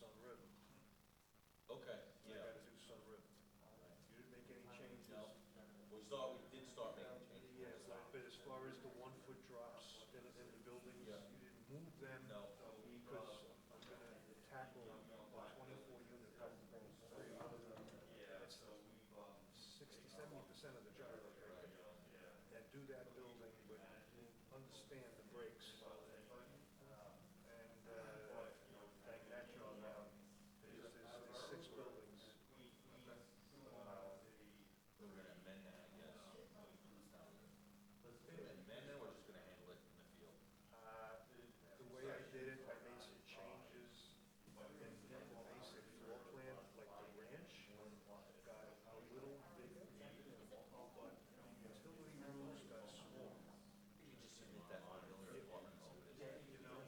Sun River. Okay, I yeah. gotta do Sun River. You didn't make any changes? No, we did start making changes. Yes, but as far as the 1-foot drops in the buildings, Yeah. you didn't move them? No. Because I'm gonna tackle a 24-unit home. That's 60-70% of the job. And do that building, but understand the breaks. And bang that job out. There's 6 buildings. We're gonna amend that, I guess. Amend it, or just gonna handle it in the field? The way I did it, I made some changes in the basic floor plan, like the ranch, got a little bit, but utility rooms got small. You just submit that on your apartment over there. You know,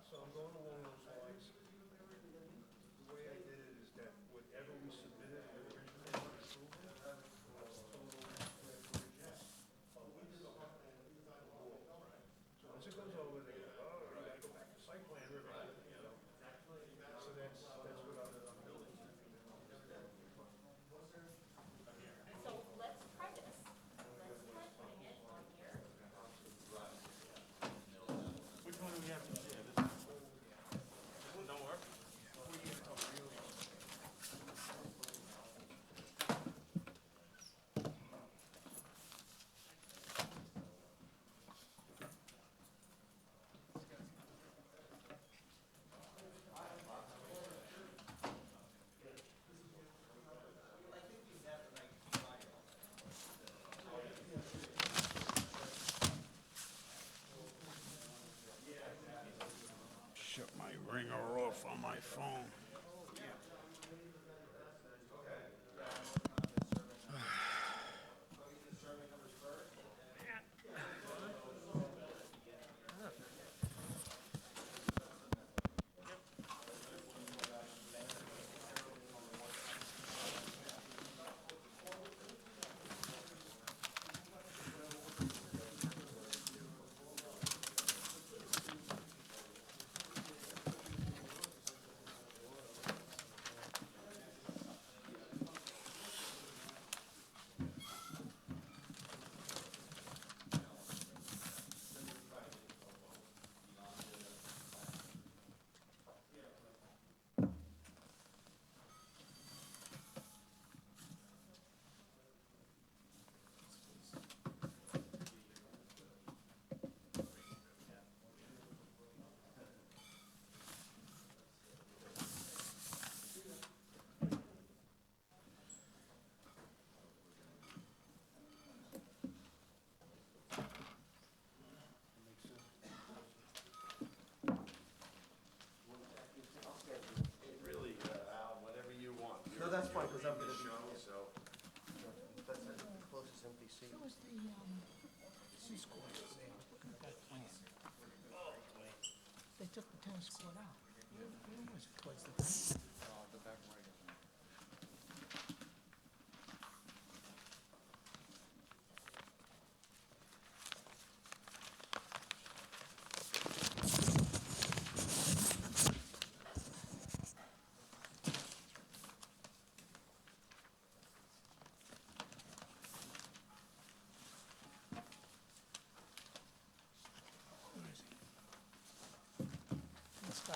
so I'm going along those lines. The way I did it is that whatever we submitted originally for approval was total square footage. So once it goes over, they go, oh, you gotta go back to site plan, you know. So that's what I'm building. So let's try this. Let's try putting it on here. Which one do we have to share? This one don't work? Shut my ringer off on my phone. Really, Al, whatever you want. No, that's fine, 'cause I'm gonna be- Show, so. That's the closest empty seat. That was the, tennis court. Looking at that plan. They took the tennis court out. Where was it? Towards the back? The back right. Where is he? This guy.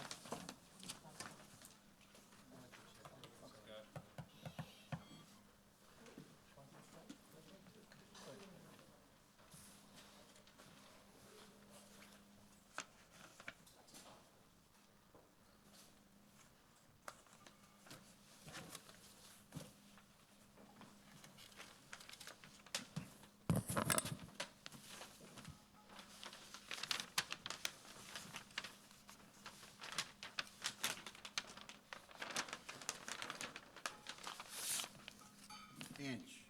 Inch.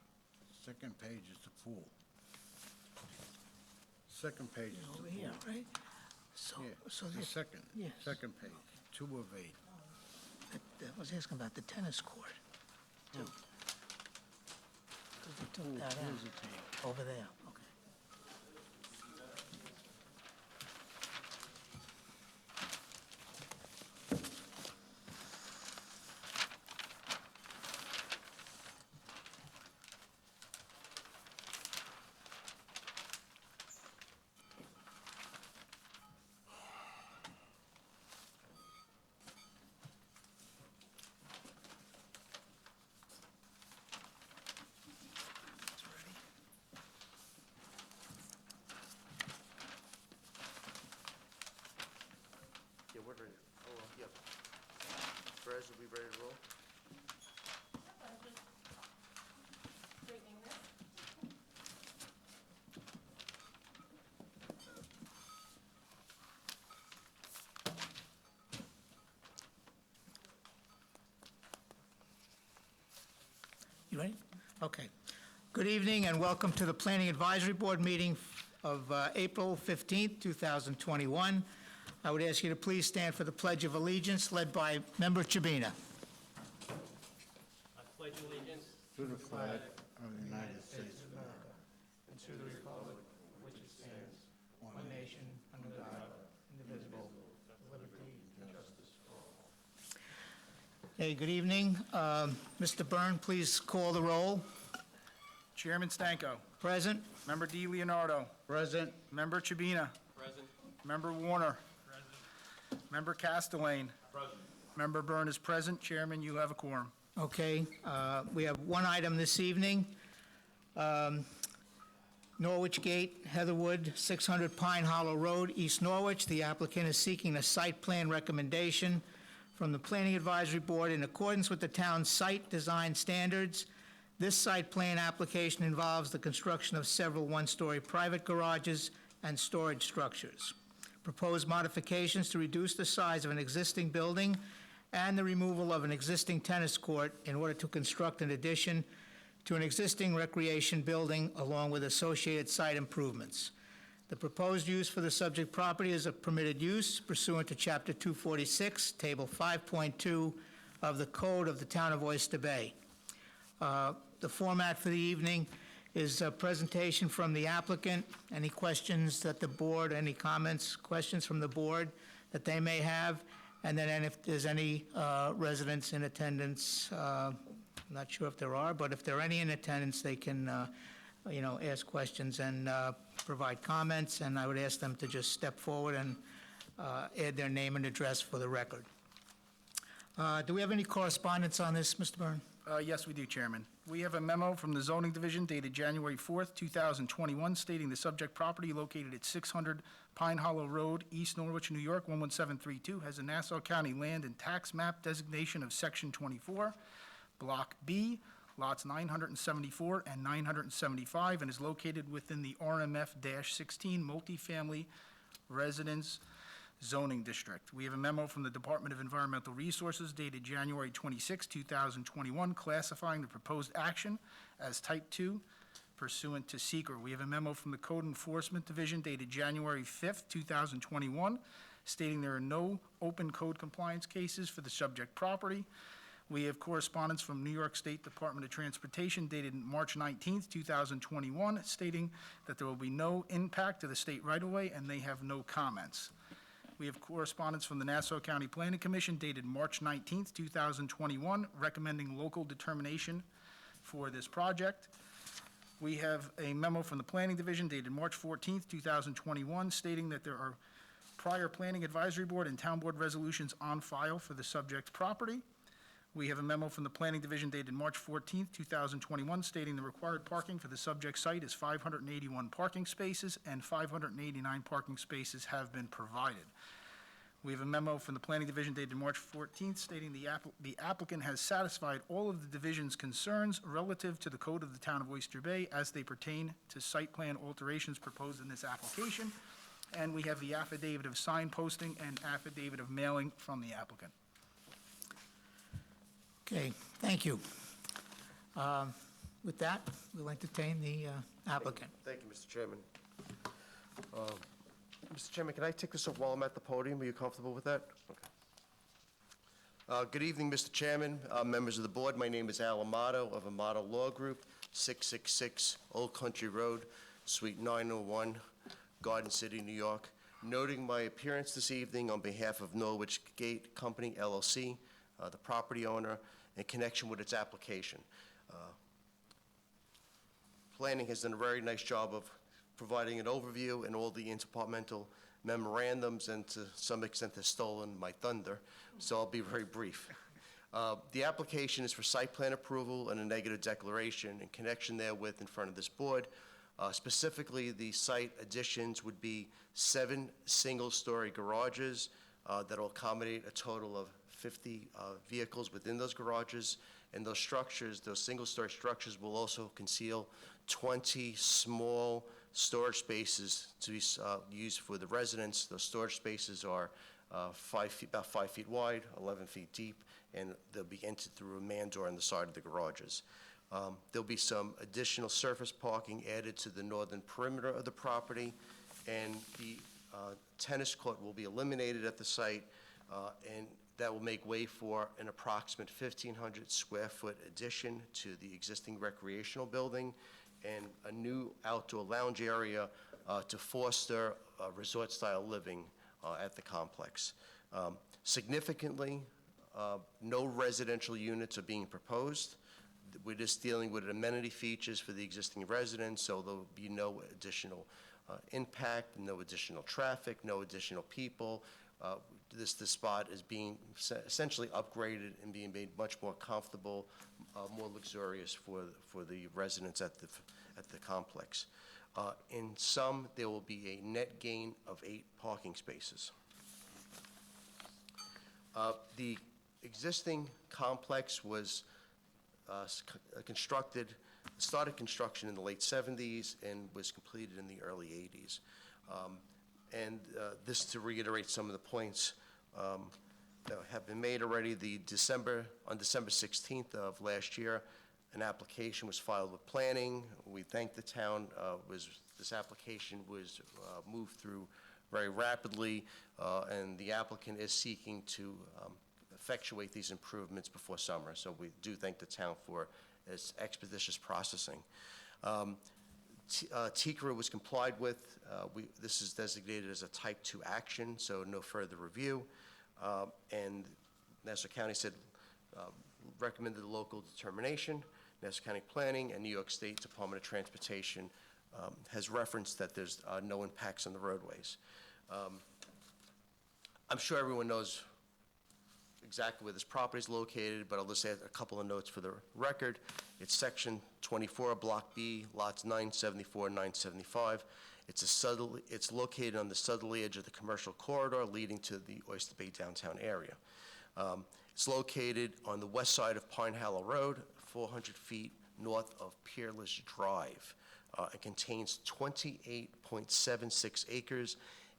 Second page is the pool. Second page is the Over pool. here, right? So, Yeah, so the this, second, yes. second page, 2 of 8. I was asking about the tennis court, too. Because they took that Here's the out. tape. Over there, okay. board ready? Oh, yeah. Perez, will be ready to roll? I'm just straightening this. You ready? Okay. Good evening and welcome to the Planning Advisory Board meeting of April 15th, 2021. I would ask you to please stand for the Pledge of Allegiance led by Member Chabina. I pledge allegiance To the flag of the United States of America, and to the republic which it stands, one nation, under God, indivisible, with liberty and justice for all. Hey, good evening. Mr. Byrne, please call the roll. Chairman Stanko. Present? Member Di Leonardo. Present. Member Chabina. present. Member Warner. Member Castellane. Member Byrne is present. Chairman, you have a quorum. Okay, we have one item this evening. Norwich Gate, Heatherwood, 600 Pine Hollow Road, East Norwich. The applicant is seeking a site plan recommendation from the Planning Advisory Board in accordance with the town's site design standards. This site plan application involves the construction of several one-story private garages and storage structures. Proposed modifications to reduce the size of an existing building and the removal of an existing tennis court in order to construct an addition to an existing recreation building along with associated site improvements. The proposed use for the subject property is a permitted use pursuant to Chapter 246, Table 5.2 of the Code of the Town of Oyster Bay. The format for the evening is a presentation from the applicant. Any questions that the board, any comments, questions from the board that they may have? And then if there's any residents in attendance, I'm not sure if there are, but if there are any in attendance, they can, ask questions and provide comments, and I would ask them to just step forward and add their name and address for the record. Do we have any correspondence on this, Mr. Byrne? Yes, we do, Chairman. We have a memo from the Zoning Division dated January 4th, 2021, stating the subject property located at 600 Pine Hollow Road, East Norwich, New York, 11732, has a Nassau County land and tax map designation of Section 24, Block B, lots 974 and 975, and is located within the RMF-16 multifamily residence zoning district. We have a memo from the Department of Environmental Resources dated January 26, 2021, classifying the proposed action as Type 2 pursuant to SEQR. We have a memo from the Code Enforcement Division dated January 5th, 2021, stating there are no open code compliance cases for the subject property. We have correspondence from New York State Department of Transportation dated March 19th, 2021, stating that there will be no impact to the state right-of-way and they have no comments. We have correspondence from the Nassau County Planning Commission dated March 19th, 2021, recommending local determination for this project. We have a memo from the Planning Division dated March 14th, 2021, stating that there are prior Planning Advisory Board and Town Board resolutions on file for the subject property. We have a memo from the Planning Division dated March 14th, 2021, stating the required parking for the subject site is 581 parking spaces, and 589 parking spaces have been provided. We have a memo from the Planning Division dated March 14th, stating the applicant has satisfied all of the division's concerns relative to the code of the Town of Oyster Bay as they pertain to site plan alterations proposed in this application. And we have the affidavit of sign posting and affidavit of mailing from the applicant. Okay, thank you. With that, we'll entertain the applicant. Thank you, Mr. Chairman. Mr. Chairman, can I take this up while I'm at the podium? Are you comfortable with that? Okay. Good evening, Mr. Chairman, members of the board. My name is Al Amato of Amato Law Group, 666 Old Country Road, Suite 901, Garden City, New York. Noting my appearance this evening on behalf of Norwich Gate Company, LLC, the property owner, in connection with its application. Planning has done a very nice job of providing an overview and all the interdepartmental memorandums, and to some extent has stolen my thunder, so I'll be very brief. The application is for site plan approval and a negative declaration in connection therewith in front of this board. Specifically, the site additions would be 7 single-story garages that'll accommodate a total of 50 vehicles within those garages. And those structures, those single-story structures, will also conceal 20 small storage spaces to be used for the residents. Those storage spaces are about 5 feet wide, 11 feet deep, and they'll be entered through a man door on the side of the garages. There'll be some additional surface parking added to the northern perimeter of the property, and the tennis court will be eliminated at the site, and that will make way for an approximate 1,500 square foot addition to the existing recreational building and a new outdoor lounge area to foster resort-style living at the complex. Significantly, no residential units are being proposed. We're just dealing with amenity features for the existing residents, so there'll be no additional impact, no additional traffic, no additional people. This spot is being essentially upgraded and being made much more comfortable, more luxurious for the residents at the complex. In sum, there will be a net gain of 8 parking spaces. The existing complex was started construction in the late 70s and was completed in the early 80s. This to reiterate some of the points that have been made already. On December 16th of last year, an application was filed with planning. We thank the town. This application was moved through very rapidly, and the applicant is seeking to effectuate these improvements before summer. So we do thank the town for its expeditious processing. TCRA was complied with. This is designated as a type 2 action, so no further review. And Nassau County said, recommended the local determination. Nassau County Planning and New York State Department of Transportation has referenced that there's no impacts on the roadways. I'm sure everyone knows exactly where this property is located, but I'll just add a couple of notes for the record. It's section 24, block B, lots 974 and 975. It's located on the southerly edge of the commercial corridor leading to the Oyster Bay downtown area. It's located on the west side of Pine Hollow Road, 400 feet north of Peerless Drive. It contains 28.76 acres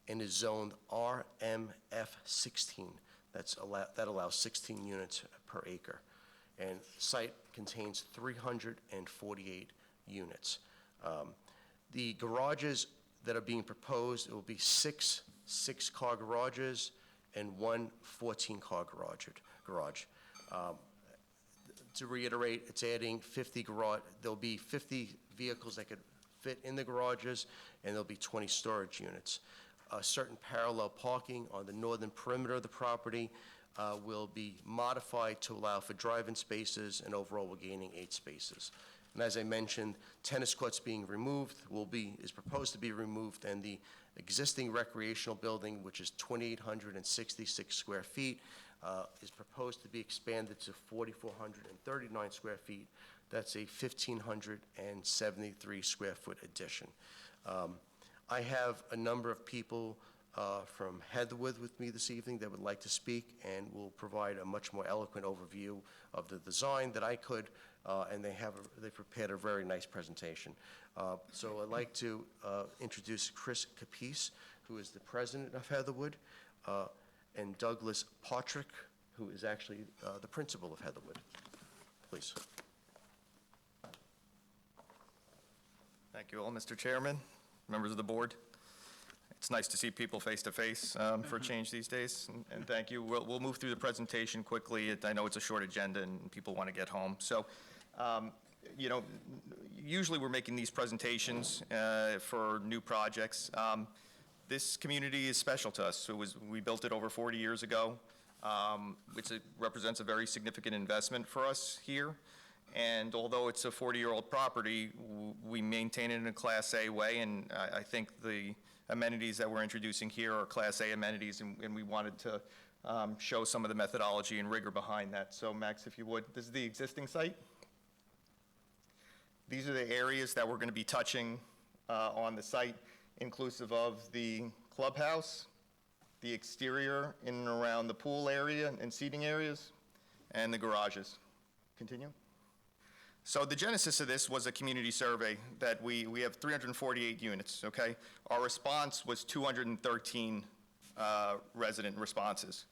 and is zoned RMF16. That allows 16 units per acre. And the site contains 348 units. The garages that are being proposed, it will be 6 6-car garages and 1 14-car garage. To reiterate, it's adding 50 there'll be 50 vehicles that could fit in the garages, and there'll be 20 storage units. Certain parallel parking on the northern perimeter of the property will be modified to allow for drive-in spaces, and overall we're gaining 8 spaces. And as I mentioned, tennis courts being removed is proposed to be removed, and the existing recreational building, which is 2,866 square feet, is proposed to be expanded to 4,439 square feet. That's a 1,573 square foot addition. I have a number of people from Heatherwood with me this evening that would like to speak and will provide a much more eloquent overview of the design that I could, and they prepared a very nice presentation. So I'd like to introduce Chris Capice, who is the president of Heatherwood, and Douglas Patrick, who is actually the principal of Heatherwood. Please. Thank you all, Mr. Chairman, members of the board. It's nice to see people face to face for a change these days, and thank you. We'll move through the presentation quickly. I know it's a short agenda and people want to get home. So, you know, usually we're making these presentations for new projects. This community is special to us. We built it over 40 years ago, which represents a very significant investment for us here. And although it's a 40-year-old property, we maintain it in a Class A way, and I think the amenities that we're introducing here are Class A amenities, and we wanted to show some of the methodology and rigor behind that. So Max, if you would, this is the existing site. These are the areas that we're going to be touching on the site, inclusive of the clubhouse, the exterior in and around the pool area and seating areas, and the garages. Continue. So the genesis of this was a community survey that we have 348 units, okay? Our response was 213 resident responses.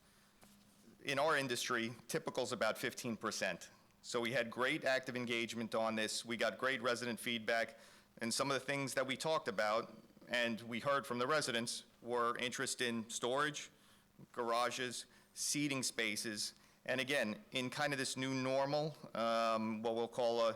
In our industry, typical's about 15%. So we had great active engagement on this. We got great resident feedback. And some of the things that we talked about and we heard from the residents were interest in storage, garages, seating spaces, and again, in kind of this new normal, what we'll call a,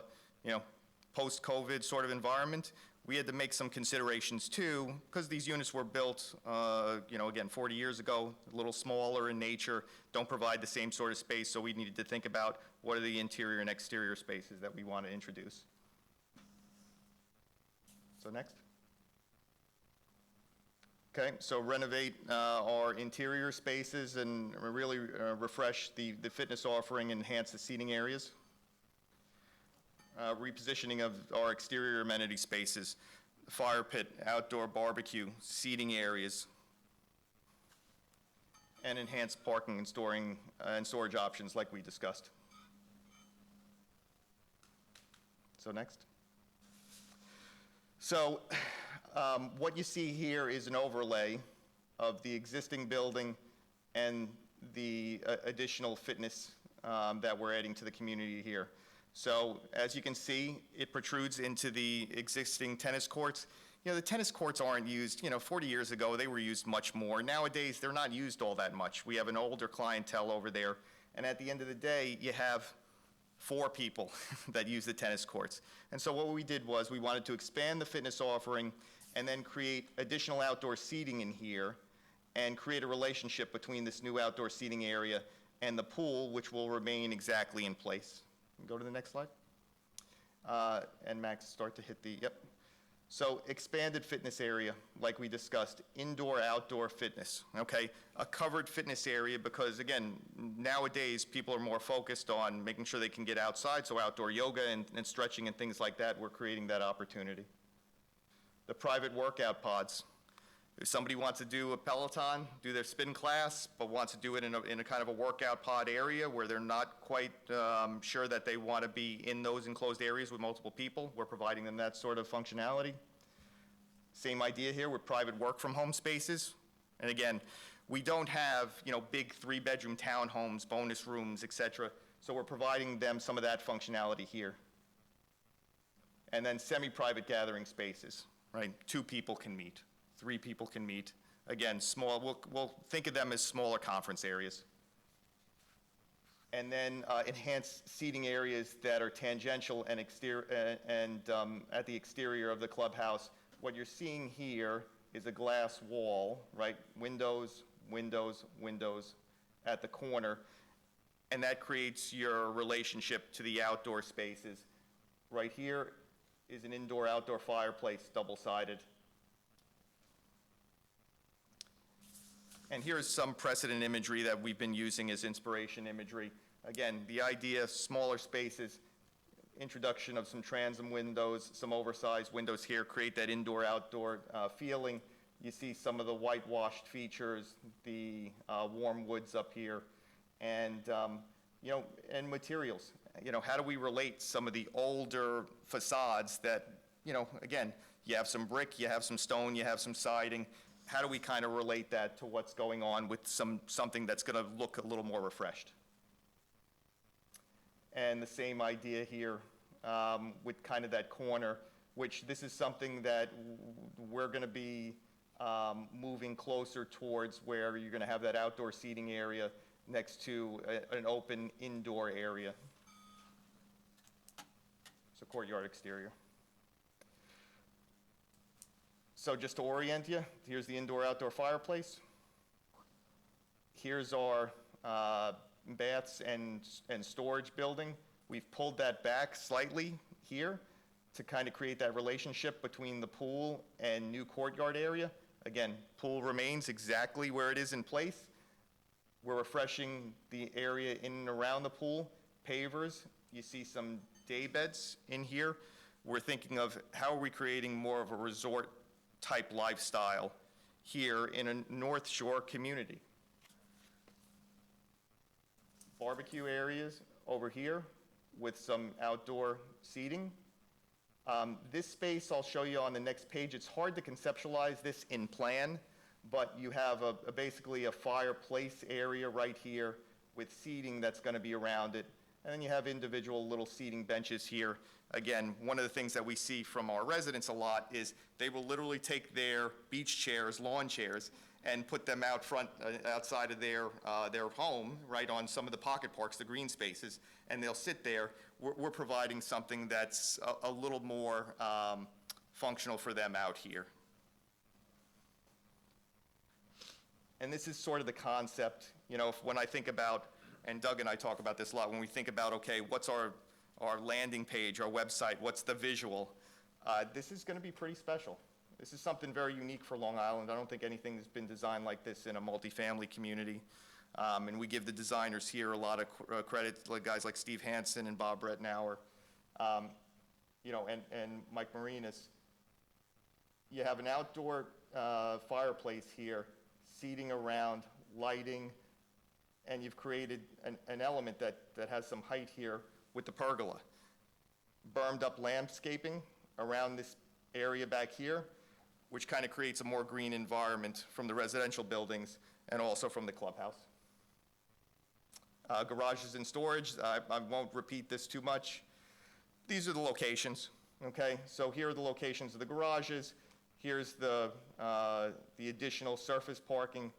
post-COVID sort of environment, we had to make some considerations too, because these units were built, again, 40 years ago, a little smaller in nature, don't provide the same sort of space, so we needed to think about what are the interior and exterior spaces that we want to introduce. So next. Okay, so renovate our interior spaces and really refresh the fitness offering, enhance the seating areas. Repositioning of our exterior amenity spaces, fire pit, outdoor barbecue, seating areas, and enhanced parking and storage options like we discussed. So next. So what you see here is an overlay of the existing building and the additional fitness that we're adding to the community here. So as you can see, it protrudes into the existing tennis courts. The tennis courts aren't used, 40 years ago, they were used much more. Nowadays, they're not used all that much. We have an older clientele over there, and at the end of the day, you have 4 people that use the tennis courts. And so what we did was we wanted to expand the fitness offering and then create additional outdoor seating in here and create a relationship between this new outdoor seating area and the pool, which will remain exactly in place. Go to the next slide. And Max, start to hit the, yep. So expanded fitness area, like we discussed, indoor, outdoor fitness, okay? A covered fitness area because, again, nowadays people are more focused on making sure they can get outside, so outdoor yoga and stretching and things like that, we're creating that opportunity. The private workout pods. If somebody wants to do a Peloton, do their spin class, but wants to do it in a kind of a workout pod area where they're not quite sure that they want to be in those enclosed areas with multiple people, we're providing them that sort of functionality. Same idea here with private work from home spaces. And again, we don't have, big 3-bedroom townhomes, bonus rooms, et cetera. So we're providing them some of that functionality here. And then semi-private gathering spaces, right? 2 people can meet. 3 people can meet. Again, small, we'll think of them as smaller conference areas. And then enhanced seating areas that are tangential and at the exterior of the clubhouse. What you're seeing here is a glass wall, right? Windows, windows, windows at the corner. And that creates your relationship to the outdoor spaces. Right here is an indoor-outdoor fireplace, double-sided. And here's some precedent imagery that we've been using as inspiration imagery. Again, the idea, smaller spaces, introduction of some transom windows, some oversized windows here, create that indoor-outdoor feeling. You see some of the whitewashed features, the warm woods up here, and and materials. How do we relate some of the older facades that, again, you have some brick, you have some stone, you have some siding. How do we kind of relate that to what's going on with something that's going to look a little more refreshed? And the same idea here with kind of that corner, which this is something that we're going to be moving closer towards where you're going to have that outdoor seating area next to an open indoor area. So courtyard exterior. So just to orient you, here's the indoor-outdoor fireplace. Here's our baths and storage building. We've pulled that back slightly here to kind of create that relationship between the pool and new courtyard area. Again, pool remains exactly where it is in place. We're refreshing the area in and around the pool. Pavers, you see some day beds in here. We're thinking of how are we creating more of a resort type lifestyle here in a North Shore community. Barbecue areas over here with some outdoor seating. This space I'll show you on the next page. It's hard to conceptualize this in plan, but you have basically a fireplace area right here with seating that's going to be around it. And then you have individual little seating benches here. Again, one of the things that we see from our residents a lot is they will literally take their beach chairs, lawn chairs, and put them out front, outside of their home, right on some of the pocket parks, the green spaces, and they'll sit there. We're providing something that's a little more functional for them out here. And this is sort of the concept, you know, when I think about, and Doug and I talk about this a lot, when we think about, okay, what's our landing page, our website, what's the visual? This is going to be pretty special. This is something very unique for Long Island. I don't think anything has been designed like this in a multifamily community. And we give the designers here a lot of credit, like guys like Steve Hansen and Bob Rettenauer, you know, and Mike Marinas. You have an outdoor fireplace here, seating around, lighting, and you've created an element that has some height here with the pergola. Bermed up landscaping around this area back here, which kind of creates a more green environment from the residential buildings and also from the clubhouse. Garages and storage, I won't repeat this too much. These are the locations, okay? So here are the locations of the garages. Here's the additional surface parking,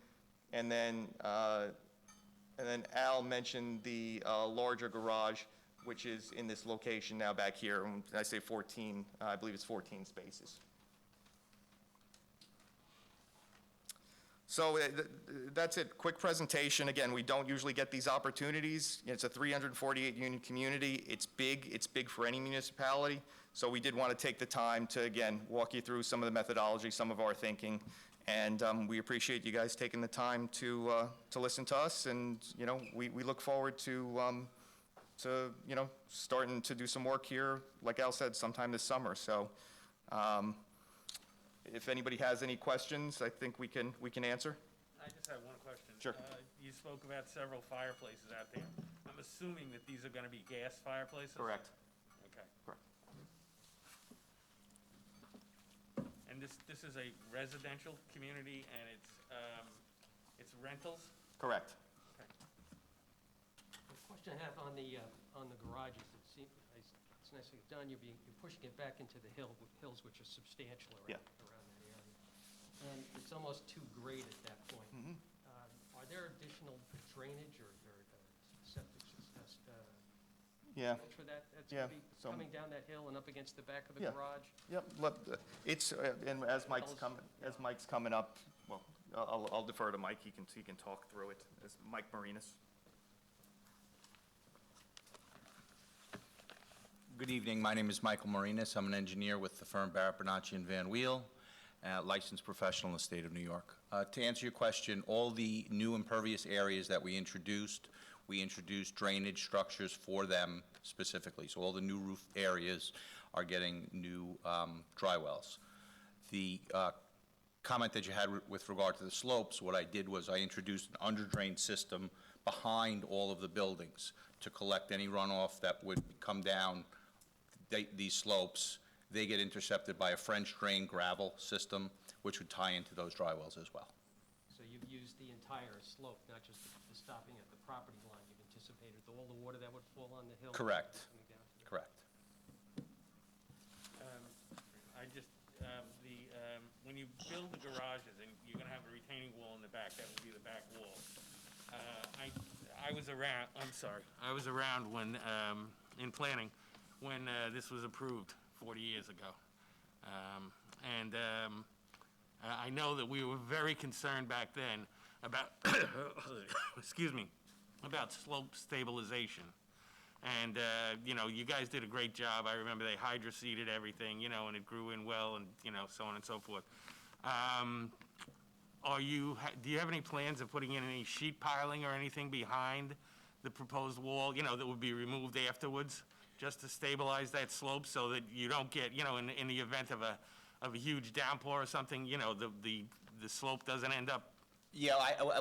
and then Al mentioned the larger garage, which is in this location now back here. And I say 14, I believe it's 14 spaces. So that's it, quick presentation. Again, we don't usually get these opportunities. It's a 348 unit community. It's big for any municipality. So we did want to take the time to, again, walk you through some of the methodology, some of our thinking. And we appreciate you guys taking the time to listen to us. And, you know, we look forward to you know, starting to do some work here, like Al said, sometime this summer. So if anybody has any questions, I think we can answer. I just have one question. Sure. You spoke about several fireplaces out there. I'm assuming that these are going to be gas fireplaces? Correct. Okay. Correct. And this is a residential community, and it's rentals? Correct. Okay. The question I have on the garages, it's nicely done, you're pushing it back into the hills, which are substantial Yeah. around that area. And it's almost too great at that point. Mhm. Are there additional drainage or septic Yeah. for that? That's Yeah, going to be so- coming down that hill and up against the back of the Yeah. garage? Yep. It's and as Mike's coming up, well, I'll defer to Mike. He can talk through it. As Mike Marinas. Good evening. My name is Michael Marinas. I'm an engineer with the firm Barrett, Bernacci, and Van Weel, licensed professional in the state of New York. To answer your question, all the new impervious areas that we introduced drainage structures for them specifically. So all the new roof areas are getting new dry wells. The comment that you had with regard to the slopes, what I did was I introduced an under-drain system behind all of the buildings to collect any runoff that would come down these slopes. They get intercepted by a French drain gravel system, which would tie into those dry wells as well. So you've used the entire slope, not just the stopping at the property line. You've anticipated all the water that would fall on the hill? Correct. Coming down to the- Correct. I just, when you build the garages and you're gonna have a retaining wall in the back, that will be the back wall. I was around when, in planning, when this was approved 40 years ago. I know that we were very concerned back then about, excuse me, about slope stabilization. And, you know, you guys did a great job. I remember they hydro-seeded everything, you know, and it grew in well and, you know, so on and so forth. Do you have any plans of putting in any sheet piling or anything behind the proposed wall, you know, that would be removed afterwards, just to stabilize that slope so that you don't get, you know, in the event of a huge downpour or something, you know, the the slope doesn't end up, Yeah,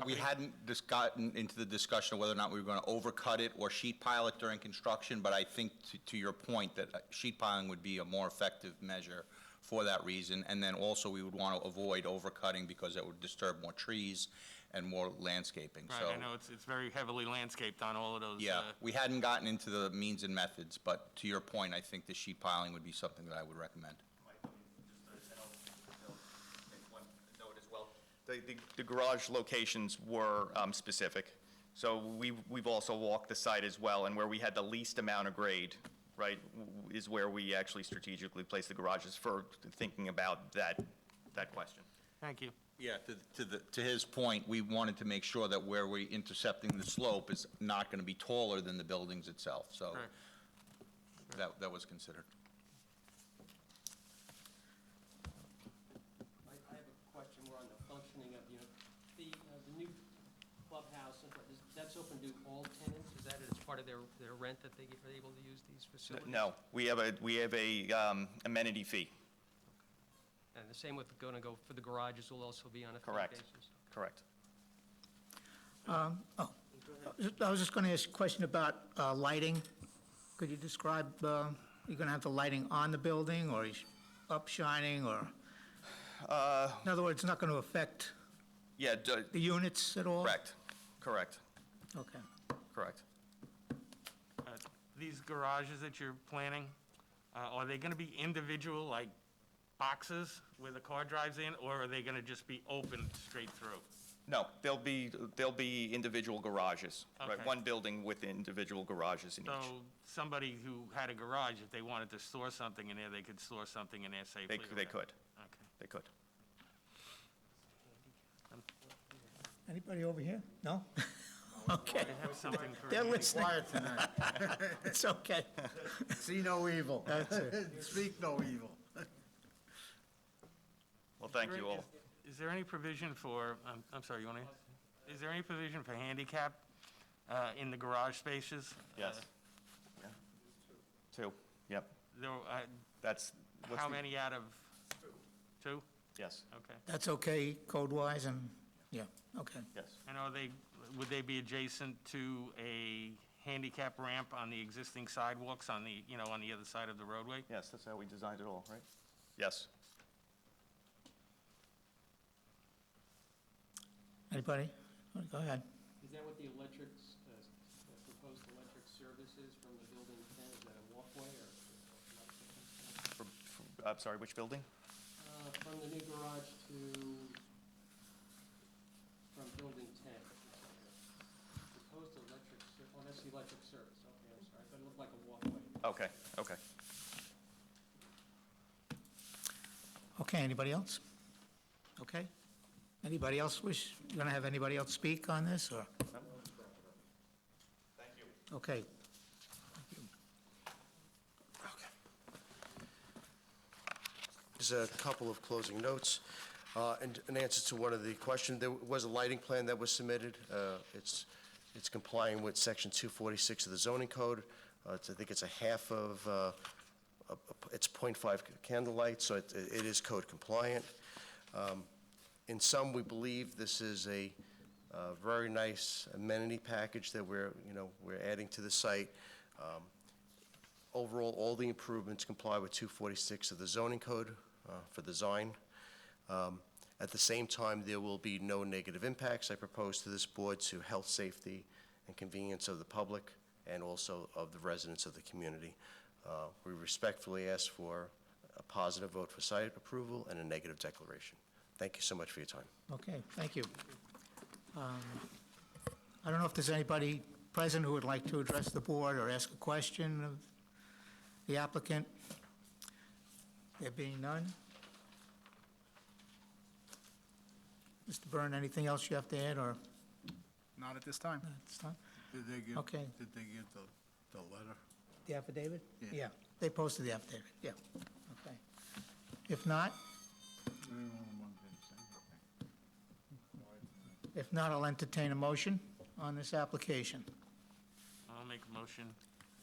we hadn't just gotten into the discussion of whether or not we were going to overcut it or sheet pile it during construction, but I think to your point that sheet piling would be a more effective measure for that reason. And then also we would want to avoid overcutting because it would disturb more trees and more landscaping, so. right, I know it's very heavily landscaped on all of those. Yeah, we hadn't gotten into the means and methods, but to your point, I think the sheet piling would be something that I would recommend. The garage locations were specific, so we've also walked the site as well, and where we had the least amount of grade, right, is where we actually strategically placed the garages for thinking about that question. Thank you. Yeah, to his point, we wanted to make sure that where we're intercepting the slope is not going to be taller than the buildings itself, so Correct. that was considered. I have a question more on the functioning of, the new clubhouse, that's open to all tenants? Is that as part of their rent that they are able to use these facilities? No, we have a amenity fee. And the same with going to go for the garages will also be on a fee Correct. basis? Correct. I was just going to ask a question about lighting. Could you describe, you're going to have the lighting on the building, or up shining, or? In other words, it's not going to affect Yeah, the units at all? correct, Okay. correct. These garages that you're planning, are they going to be individual, like boxes where the car drives in, or are they going to just be open straight through? No, they'll be individual garages, right? Okay. One building with individual garages in So each. somebody who had a garage, if they wanted to store something in there, they could store something in there safely? They could, Okay. they could. Anybody over here? No? Okay, I have something for they're listening. Quiet tonight. It's okay. See no evil. That's it. Speak no evil. Well, thank you all. Is there any provision for, I'm sorry, you want to, is there any provision for handicap in the garage spaces? Yes. Yeah. Two, yep. There, That's. what's how the- many out of? Two? Yes, Okay. That's okay code-wise, and, yeah, okay. yes. And would they be adjacent to a handicap ramp on the existing sidewalks on the, on the other side of the roadway? Yes, that's how we designed it all, right? Yes. Anybody? Go ahead. Is that what the proposed electric service is from the building 10? Is that a walkway or? I'm sorry, which building? From the new garage from building 10. Proposed electric, that's the electric service, okay, I'm sorry, I thought it looked like a walkway. Okay, okay. Okay, anybody else? Okay. Anybody else you going to have anybody else speak on this, or? Thank you. Okay. Just a couple of closing notes. In answer to one of the questions, there was a lighting plan that was submitted. It's complying with Section 246 of the zoning code. I think it's a half of, it's .5 candlelight, so it is code compliant. In sum, we believe this is a very nice amenity package that we're adding to the site. Overall, all the improvements comply with 246 of the zoning code for design. At the same time, there will be no negative impacts I propose to this board to health, safety, and convenience of the public and also of the residents of the community. We respectfully ask for a positive vote for site approval and a negative declaration. Thank you so much for your time. Okay, thank you. I don't know if there's anybody present who would like to address the board or ask a question of the applicant. There being none. Mr. Byrne, anything else you have to add, or Not at this time. at this time? Did they give, Okay. did they give the letter? The affidavit? Yeah. They posted the affidavit, yeah. Okay. If not, I'll entertain a motion on this application. I'll make a motion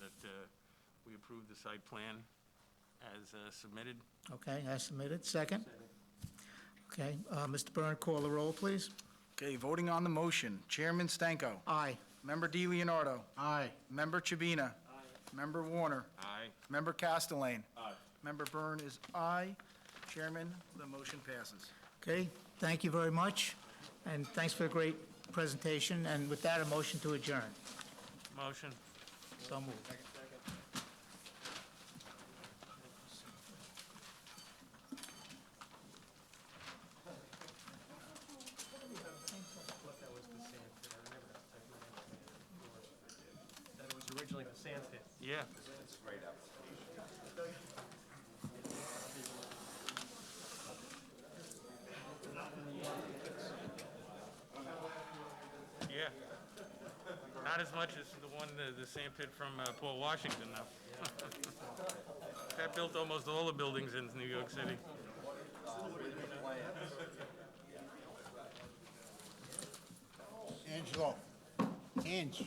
that we approve the site plan as submitted. Okay, as submitted. Second? Okay, Mr. Byrne, call the roll, please. Okay, voting on the motion, Chairman Stanko. Aye. Member DiLeonardo. Aye. Member Chabina. Member Warner. Aye. Member Castellane. Member Byrne is aye. Chairman, the motion passes. Okay, thank you very much, and thanks for a great presentation. And with that, a motion to adjourn. Motion. So moved. That it was originally the sand pit. Yeah. Yeah. Not as much as the one, the sand pit from Port Washington, though. That built almost all the buildings in New York City. Angelo, Ange.